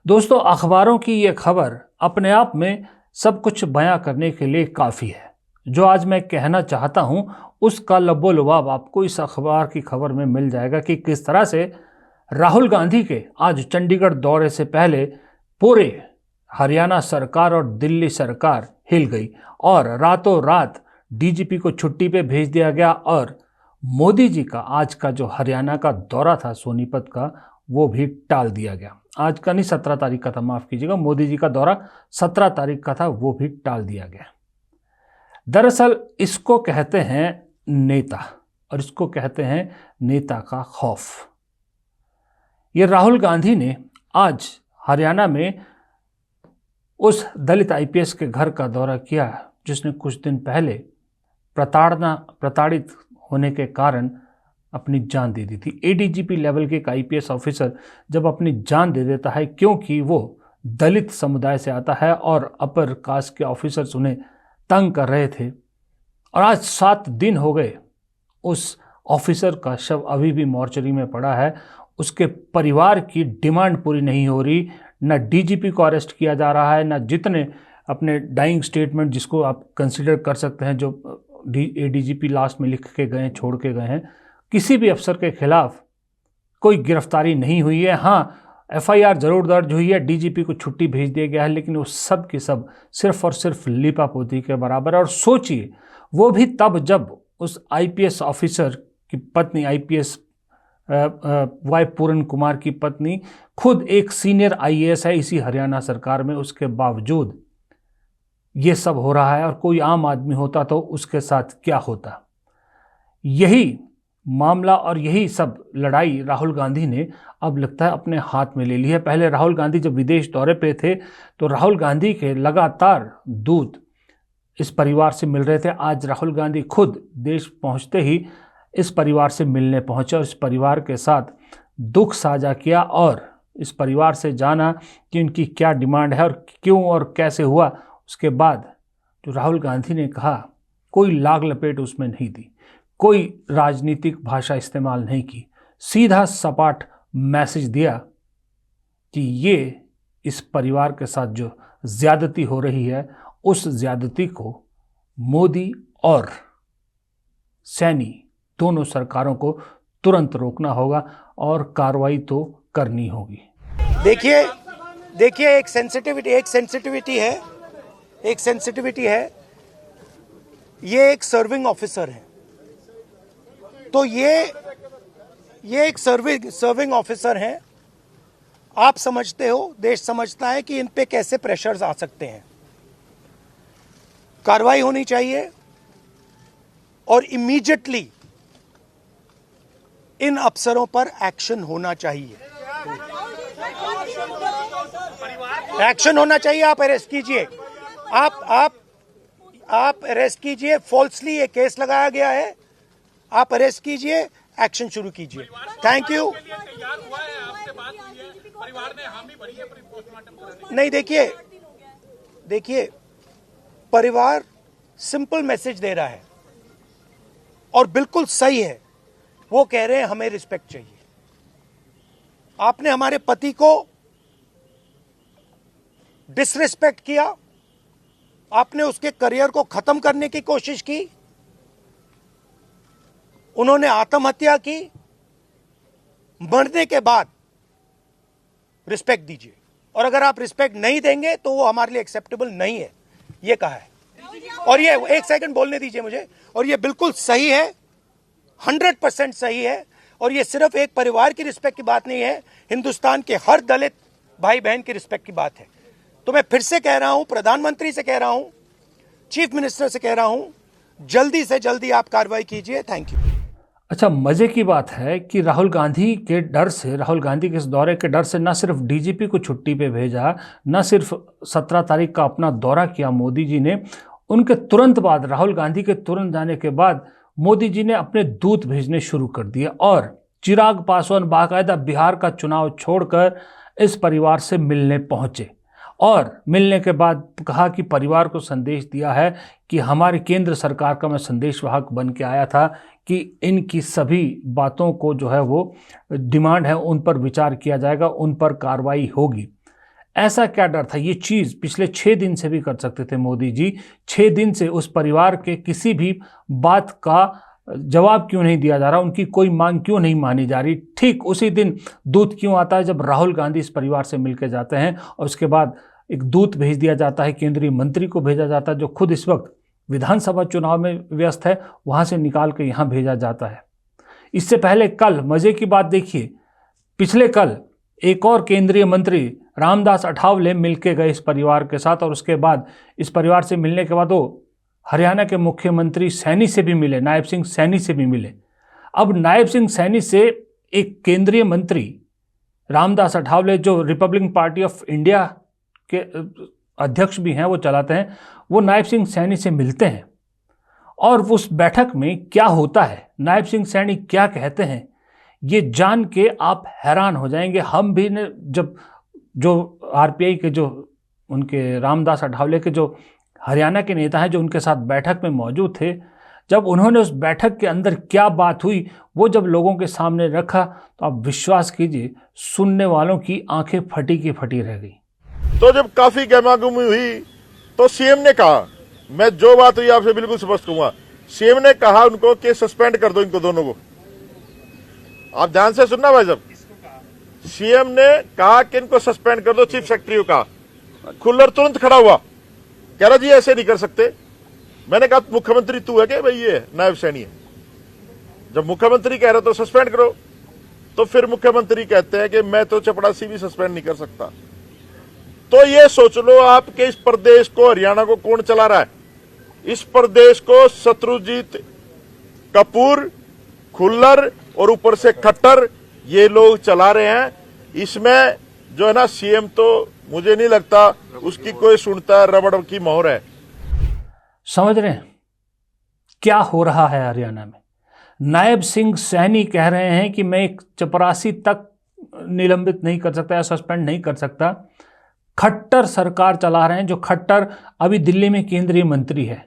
दोस्तों, अखबारों की ये खबर अपने आप में सब कुछ बयां करने के लिए काफ़ी है। जो आज मैं कहना चाहता हूं उसका लबो-लुबाब आपको इस अखबार की खबर में मिल जाएगा कि किस तरह से राहुल गांधी के आज चंडीगढ़ दौरे से पहले पूरे हरियाणा सरकार और दिल्ली सरकार हिल गई और रातों रात डीजीपी को छुट्टी पे भेज दिया गया और मोदी जी का आज का जो हरियाणा का दौरा था सोनीपत का, वो भी टाल दिया गया। आज का नहीं, 17 तारीख का था, माफ कीजिएगा। मोदी जी का दौरा 17 तारीख का था, वो भी टाल दिया गया। दरअसल इसको कहते हैं नेता, और इसको कहते हैं नेता का खौफ। ये राहुल गांधी ने आज हरियाणा में उस दलित आईपीएस के घर का दौरा किया जिसने कुछ दिन पहले प्रताड़ित होने के कारण अपनी जान दे दी थी। एडीजीपी लेवल के एक आईपीएस ऑफिसर जब अपनी जान दे देता है क्योंकि वो दलित समुदाय से आता है और अपर कास्ट के ऑफिसर्स उन्हें तंग कर रहे थे, और आज 7 दिन हो गए उस ऑफिसर का शव अभी भी मॉर्चरी में पड़ा है। उसके परिवार की डिमांड पूरी नहीं हो रही। न डीजीपी को अरेस्ट किया जा रहा है, न जितने अपने डाइंग स्टेटमेंट जिसको आप कंसिडर कर सकते हैं जो एडीजीपी लास्ट में लिख के गए, छोड़ के गए हैं, किसी भी अफसर के खिलाफ कोई गिरफ्तारी नहीं हुई है। हाँ, एफआईआर जरूर दर्ज हुई है, डीजीपी को छुट्टी भेज दिया गया है, लेकिन वो सब के सब सिर्फ और सिर्फ लीपापोती के बराबर है। और सोचिए, वो भी तब जब उस आईपीएस ऑफिसर की पत्नी, आईपीएस वाई पूरन कुमार की पत्नी खुद एक सीनियर आईएएस है इसी हरियाणा सरकार में। उसके बावजूद ये सब हो रहा है, और कोई आम आदमी होता तो उसके साथ क्या होता। यही मामला और यही सब लड़ाई राहुल गांधी ने अब लगता है अपने हाथ में ले ली है। पहले राहुल गांधी जब विदेश दौरे पे थे तो राहुल गांधी के लगातार दूत इस परिवार से मिल रहे थे। आज राहुल गांधी खुद देश पहुंचते ही इस परिवार से मिलने पहुंचे और इस परिवार के साथ दुख साझा किया और इस परिवार से जाना कि उनकी क्या डिमांड है और क्यों और कैसे हुआ। उसके बाद जो राहुल गांधी ने कहा, कोई लाग लपेट उसमें नहीं दी, कोई राजनीतिक भाषा इस्तेमाल नहीं की, सीधा सपाट मैसेज दिया कि ये इस परिवार के साथ जो ज्यादती हो रही है उस ज्यादती को मोदी और सैनी दोनों सरकारों को तुरंत रोकना होगा और कार्रवाई तो करनी होगी। देखिए एक सेंसिटिविटी है। ये एक सर्विंग ऑफिसर है, तो ये एक सर्विंग ऑफिसर हैं। आप समझते हो, देश समझता है कि इन पे कैसे प्रेशर्स आ सकते हैं। कार्रवाई होनी चाहिए और इमीडिएटली इन अफसरों पर एक्शन होना चाहिए। एक्शन होना चाहिए। आप अरेस्ट कीजिए, आप अरेस्ट कीजिए। फॉल्सली ये केस लगाया गया है, आप अरेस्ट कीजिए, एक्शन शुरू कीजिए। Thank you. नहीं, देखिए परिवार सिंपल मैसेज दे रहा है और बिल्कुल सही है। वो कह रहे हैं हमें रिस्पेक्ट चाहिए। आपने हमारे पति को डिसरिस्पेक्ट किया, आपने उसके करियर को खत्म करने की कोशिश की, उन्होंने आत्महत्या की। मरने के बाद रिस्पेक्ट दीजिए, और अगर आप रिस्पेक्ट नहीं देंगे तो वो हमारे लिए एक्सेप्टेबल नहीं है, ये कहा है। और ये एक सेकंड बोलने दीजिए मुझे, और ये बिल्कुल सही है, 100% सही है। और ये सिर्फ एक परिवार की रिस्पेक्ट की बात नहीं है, हिंदुस्तान के हर दलित भाई बहन की रिस्पेक्ट की बात है। तो मैं फिर से कह रहा हूं, प्रधानमंत्री से कह रहा हूं, चीफ मिनिस्टर से कह रहा हूं, जल्दी से जल्दी आप कार्रवाई कीजिए। Thank you. अच्छा, मजे की बात है कि राहुल गांधी के डर से, राहुल गांधी के इस दौरे के डर से न सिर्फ डीजीपी को छुट्टी पे भेजा, न सिर्फ 17 तारीख का अपना दौरा किया मोदी जी ने, उनके तुरंत बाद, राहुल गांधी के तुरंत जाने के बाद मोदी जी ने अपने दूत भेजने शुरू कर दिए और चिराग पासवान बाकायदा बिहार का चुनाव छोड़कर इस परिवार से मिलने पहुंचे और मिलने के बाद कहा कि परिवार को संदेश दिया है कि हमारी केंद्र सरकार का मैं संदेशवाहक बन के आया था कि इनकी सभी बातों को जो है वो डिमांड है उन पर विचार किया जाएगा, उन पर कार्रवाई होगी। ऐसा क्या डर था? ये चीज़ पिछले 6 दिन से भी कर सकते थे मोदी जी। 6 दिन से उस परिवार के किसी भी बात का जवाब क्यों नहीं दिया जा रहा, उनकी कोई मांग क्यों नहीं मानी जा रही? ठीक उसी दिन दूत क्यों आता है जब राहुल गांधी इस परिवार से मिलकर जाते हैं, और उसके बाद एक दूत भेज दिया जाता है, केंद्रीय मंत्री को भेजा जाता है जो खुद इस वक्त विधानसभा चुनाव में व्यस्त है, वहां से निकाल के यहाँ भेजा जाता है। इससे पहले कल मजे की बात देखिए, पिछले कल एक और केंद्रीय मंत्री रामदास अठावले मिलके गए इस परिवार के साथ, और उसके बाद इस परिवार से मिलने के बाद वो हरियाणा के मुख्यमंत्री सैनी से भी मिले, नायब सिंह सैनी से भी मिले। अब नायब सिंह सैनी से एक केंद्रीय मंत्री रामदास अठावले, जो रिपब्लिकन पार्टी ऑफ इंडिया के अध्यक्ष भी हैं, वो चलाते हैं, वो नायब सिंह सैनी से मिलते हैं। और उस बैठक में क्या होता है, नायब सिंह सैनी क्या कहते हैं, ये जान के आप हैरान हो जाएंगे। हम भी ने जब जो आरपीआई के जो उनके रामदास अठावले के जो हरियाणा के नेता हैं जो उनके साथ बैठक में मौजूद थे, जब उन्होंने उस बैठक के अंदर क्या बात हुई वो जब लोगों के सामने रखा, तो आप विश्वास कीजिए सुनने वालों की आंखें फटी की फटी रह गई। तो जब काफी गहमागहमी हुई तो सीएम ने कहा, मैं जो बात हुई आपसे बिल्कुल स्पष्ट कहूंगा, सीएम ने कहा उनको कि सस्पेंड कर दो इनको दोनों को। आप ध्यान से सुनना भाई साहब, सीएम ने कहा कि इनको सस्पेंड कर दो, चीफ सेक्रेटरी को कहा। खुल्लर तुरंत खड़ा हुआ, कह रहा जी ऐसे नहीं कर सकते। मैंने कहा मुख्यमंत्री तू है क्या? भाई ये नायब सैनी है, जब मुख्यमंत्री कह रहे तो सस्पेंड करो। तो फिर मुख्यमंत्री कहते हैं कि मैं तो चपड़ासी भी सस्पेंड नहीं कर सकता। तो ये सोच लो आप कि इस प्रदेश को, हरियाणा को कौन चला रहा है? इस प्रदेश को शत्रुजीत कपूर, खुल्लर और ऊपर से खट्टर, ये लोग चला रहे हैं। इसमें जो है ना सीएम, तो मुझे नहीं लगता उसकी कोई सुनता है, रबड़ की मोहर है। समझ रहे हैं क्या हो रहा है हरियाणा में? नायब सिंह सैनी कह रहे हैं कि मैं एक चपरासी तक निलंबित नहीं कर सकता या सस्पेंड नहीं कर सकता। खट्टर सरकार चला रहे हैं, जो खट्टर अभी दिल्ली में केंद्रीय मंत्री है।